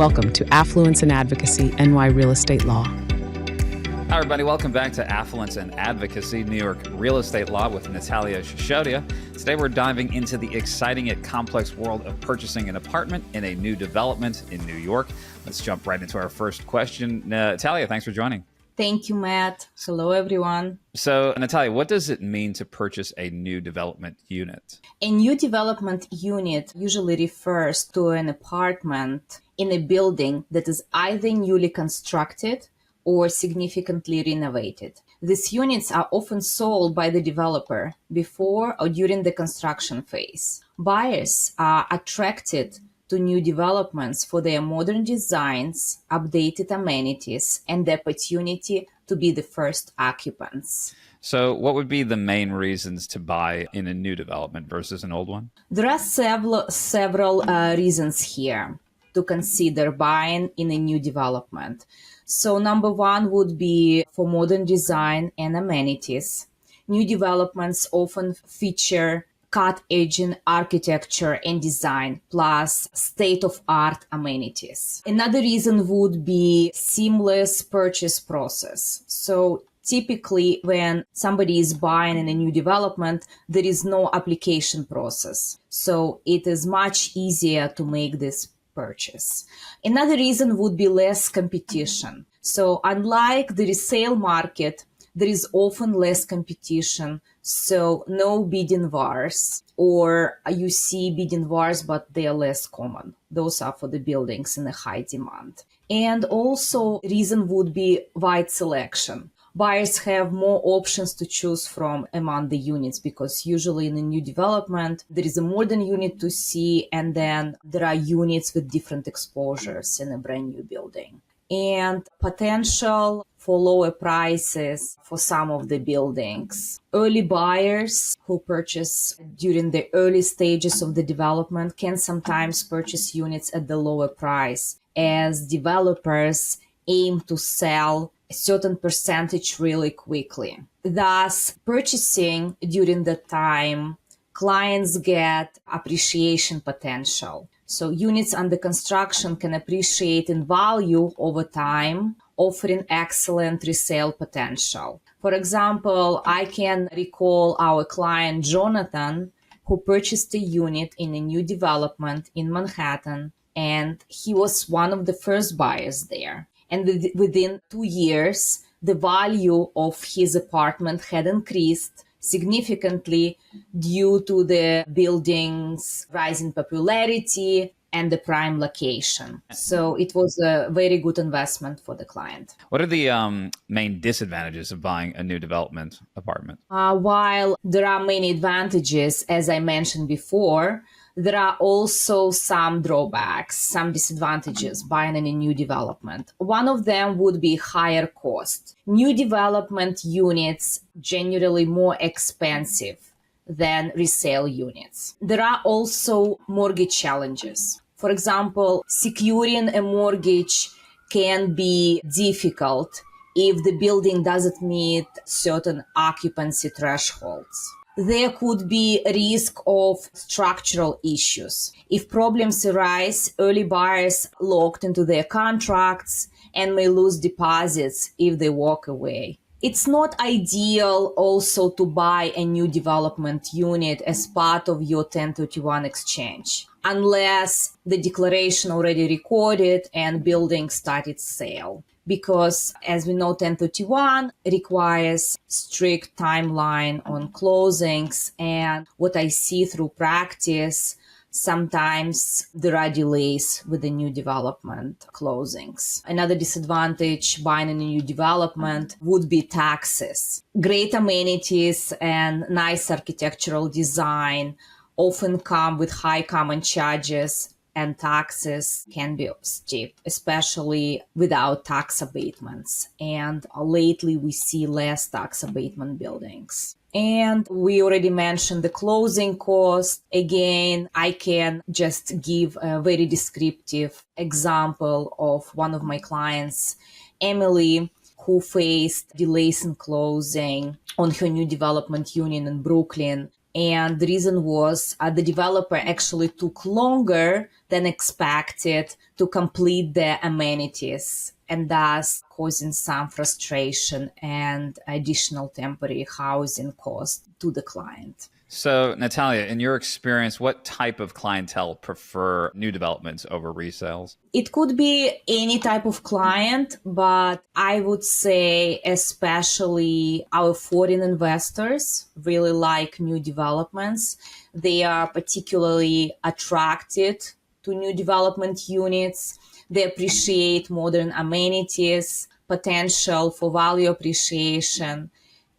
Welcome to Affluence and Advocacy, NY Real Estate Law. Hi, everybody. Welcome back to Affluence and Advocacy, New York Real Estate Law with Natalia Sishodia. Today, we're diving into the exciting yet complex world of purchasing an apartment in a new development in New York. Let's jump right into our first question. Natalia, thanks for joining. Thank you, Matt. Hello, everyone. So, Natalia, what does it mean to purchase a new development unit? A new development unit usually refers to an apartment in a building that is either newly constructed or significantly renovated. These units are often sold by the developer before or during the construction phase. Buyers are attracted to new developments for their modern designs, updated amenities, and the opportunity to be the first occupants. So what would be the main reasons to buy in a new development versus an old one? There are several reasons here to consider buying in a new development. So number one would be for modern design and amenities. New developments often feature cutting-edge architecture and design, plus state-of-art amenities. Another reason would be seamless purchase process. So typically, when somebody is buying in a new development, there is no application process. So it is much easier to make this purchase. Another reason would be less competition. So unlike the resale market, there is often less competition, so no bidding wars, or you see bidding wars, but they are less common. Those are for the buildings in a high demand. And also, reason would be wide selection. Buyers have more options to choose from among the units because usually in a new development, there is a modern unit to see, and then there are units with different exposures in a brand new building. And potential for lower prices for some of the buildings. Early buyers who purchase during the early stages of the development can sometimes purchase units at the lower price as developers aim to sell a certain percentage really quickly. Thus, purchasing during the time, clients get appreciation potential. So units under construction can appreciate in value over time, offering excellent resale potential. For example, I can recall our client Jonathan, who purchased a unit in a new development in Manhattan, and he was one of the first buyers there. And within 2 years, the value of his apartment had increased significantly due to the building's rising popularity and the prime location. So it was a very good investment for the client. What are the main disadvantages of buying a new development apartment? While there are many advantages, as I mentioned before, there are also some drawbacks, some disadvantages buying in a new development. One of them would be higher cost. New development units generally more expensive than resale units. There are also mortgage challenges. For example, securing a mortgage can be difficult if the building doesn't meet certain occupancy thresholds. There could be a risk of structural issues. If problems arise, early buyers locked into their contracts and may lose deposits if they walk away. It's not ideal also to buy a new development unit as part of your 1031 exchange, unless the declaration already recorded and building started sale. Because, as we know, 1031 requires strict timeline on closings, and what I see through practice, sometimes there are delays with the new development closings. Another disadvantage buying in a new development would be taxes. Great amenities and nice architectural design often come with high common charges, and taxes can be steep, especially without tax abatements. And lately we see less tax abatement buildings. And we already mentioned the closing cost. Again, I can just give a very descriptive example of one of my clients, Emily, who faced delays in closing on her new development unit in Brooklyn And the reason was the developer actually took longer than expected to complete the amenities, and thus causing some frustration and additional temporary housing cost to the client. So, Natalia, in your experience, what type of clientele prefer new developments over resales? It could be any type of client, but I would say especially our foreign investors really like new developments. They are particularly attracted to new development units. They appreciate modern amenities, potential for value appreciation,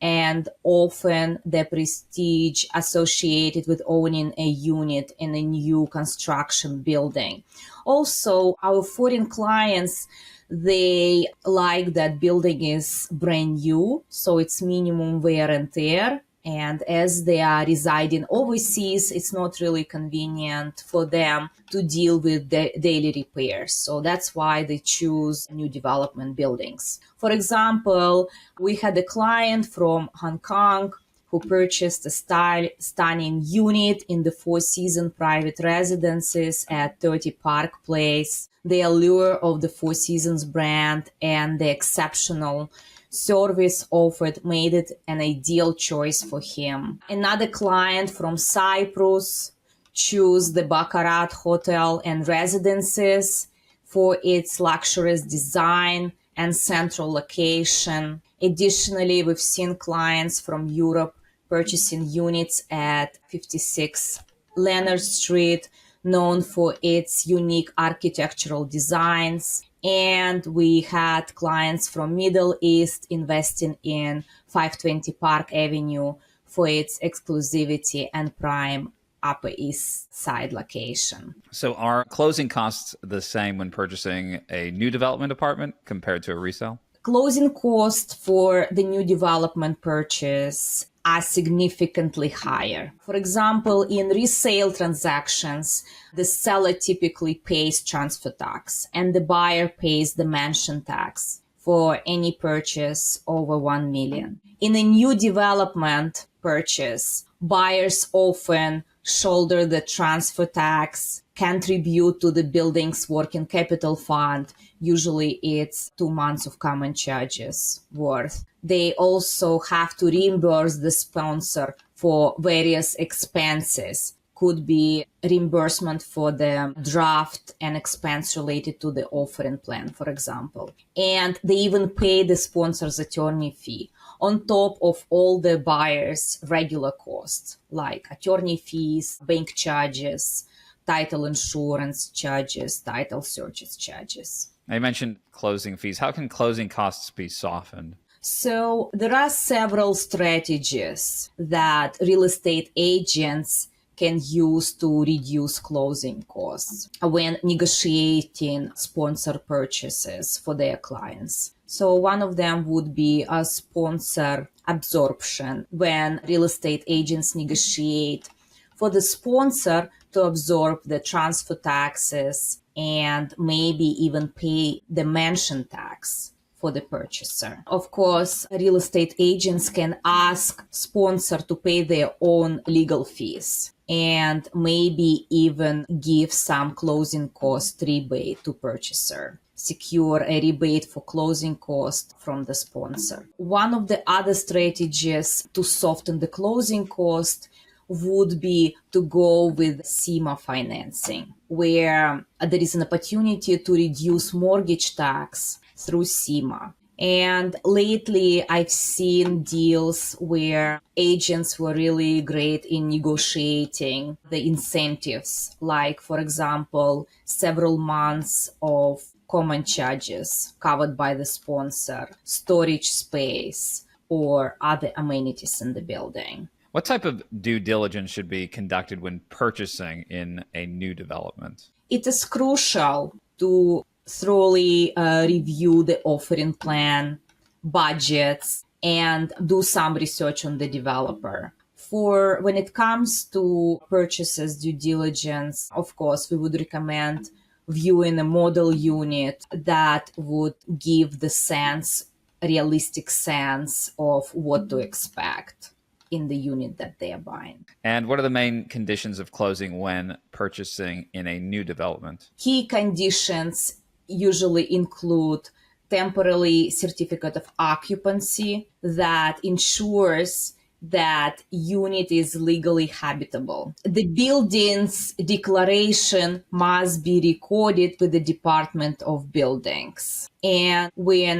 and often the prestige associated with owning a unit in a new construction building. Also, our foreign clients, they like that building is brand new, so it's minimum wear and tear. And as they are residing overseas, it's not really convenient for them to deal with the daily repairs. So that's why they choose new development buildings. For example, we had a client from Hong Kong who purchased a stunning unit in the Four Seasons private residences at 30 Park Place. The allure of the Four Seasons brand and the exceptional service offered made it an ideal choice for him. Another client from Cyprus chose the Baccarat Hotel and Residences for its luxurious design and central location. Additionally, we've seen clients from Europe purchasing units at 56 Leonard Street, known for its unique architectural designs. And we had clients from Middle East investing in 520 Park Avenue for its exclusivity and prime Upper East Side location. So, are closing costs the same when purchasing a new development apartment compared to a resale? Closing costs for the new development purchase are significantly higher. For example, in resale transactions, the seller typically pays transfer tax and the buyer pays the mansion tax for any purchase over 1 million. In a new development purchase, buyers often shoulder the transfer tax, contribute to the building's working capital fund. Usually it's 2 months of common charges worth. They also have to reimburse the sponsor for various expenses. Could be reimbursement for the draft and expense related to the offering plan, for example. And they even pay the sponsor's attorney fee on top of all the buyer's regular costs, like attorney fees, bank charges, title insurance charges, title searches charges. I mentioned closing fees. How can closing costs be softened? So there are several strategies that real estate agents can use to reduce closing costs when negotiating sponsor purchases for their clients. So one of them would be a sponsor absorption, when real estate agents negotiate for the sponsor to absorb the transfer taxes and maybe even pay the mansion tax for the purchaser. Of course, real estate agents can ask sponsor to pay their own legal fees and maybe even give some closing cost rebate to purchaser. Secure a rebate for closing cost from the sponsor. One of the other strategies to soften the closing cost would be to go with CIMA financing, where there is an opportunity to reduce mortgage tax through CIMA. And lately, I've seen deals where agents were really great in negotiating the incentives, like, for example, several months of common charges covered by the sponsor, storage space, or other amenities in the building. What type of due diligence should be conducted when purchasing in a new development? It is crucial to thoroughly review the offering plan, budgets, and do some research on the developer. For when it comes to purchases due diligence, of course, we would recommend viewing a model unit that would give the realistic sense of what to expect. in the unit that they are buying. And what are the main conditions of closing when purchasing in a new development? Key conditions usually include temporary certificate of occupancy that ensures that unit is legally habitable. The building's declaration must be recorded with the Department of Buildings. And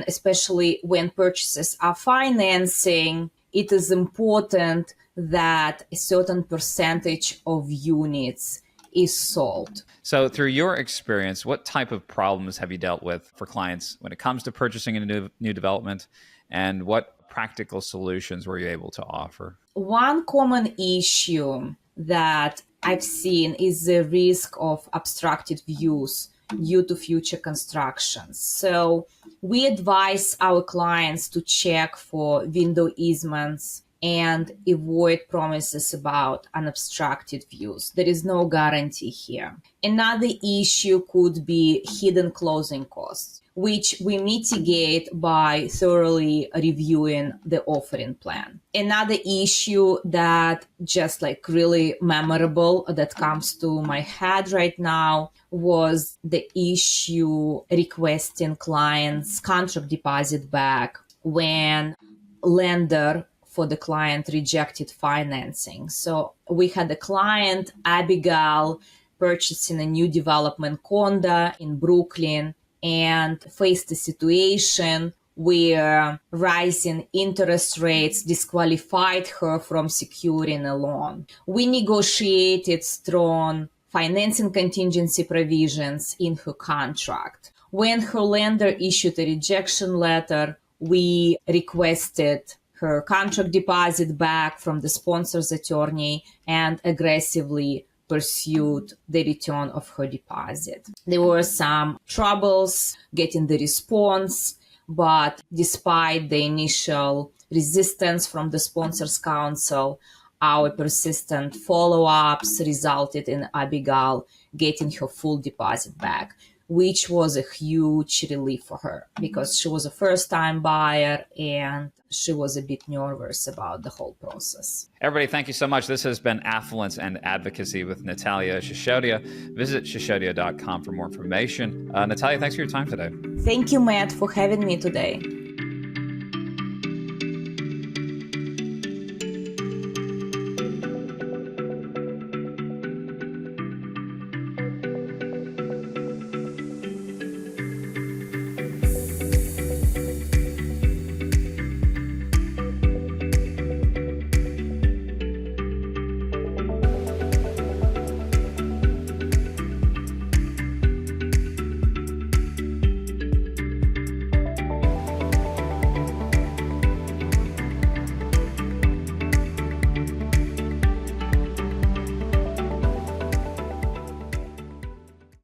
especially when purchases are financing, it is important that a certain percentage of units is sold. So through your experience, what type of problems have you dealt with for clients when it comes to purchasing in a new development, and what practical solutions were you able to offer? One common issue that I've seen is the risk of obstructed views due to future constructions. So we advise our clients to check for window easements and avoid promises about unobstructed views. There is no guarantee here. Another issue could be hidden closing costs, which we mitigate by thoroughly reviewing the offering plan. Another issue that just like really memorable that comes to my head right now was the issue requesting clients' contract deposit back when lender for the client rejected financing. So we had a client, Abigail, purchasing a new development condo in Brooklyn and faced a situation where rising interest rates disqualified her from securing a loan. We negotiated strong financing contingency provisions in her contract. When her lender issued a rejection letter, we requested her contract deposit back from the sponsor's attorney and aggressively pursued the return of her deposit. There were some troubles getting the response, but despite the initial resistance from the sponsors council, our persistent follow-ups resulted in Abigail getting her full deposit back, which was a huge relief for her because she was a first-time buyer and she was a bit nervous about the whole process. Everybody, thank you so much. This has been Affluence and Advocacy with Natalia Sishodia. Visit shishodia.com for more information. Natalia, thanks for your time today. Thank you, Matt, for having me today.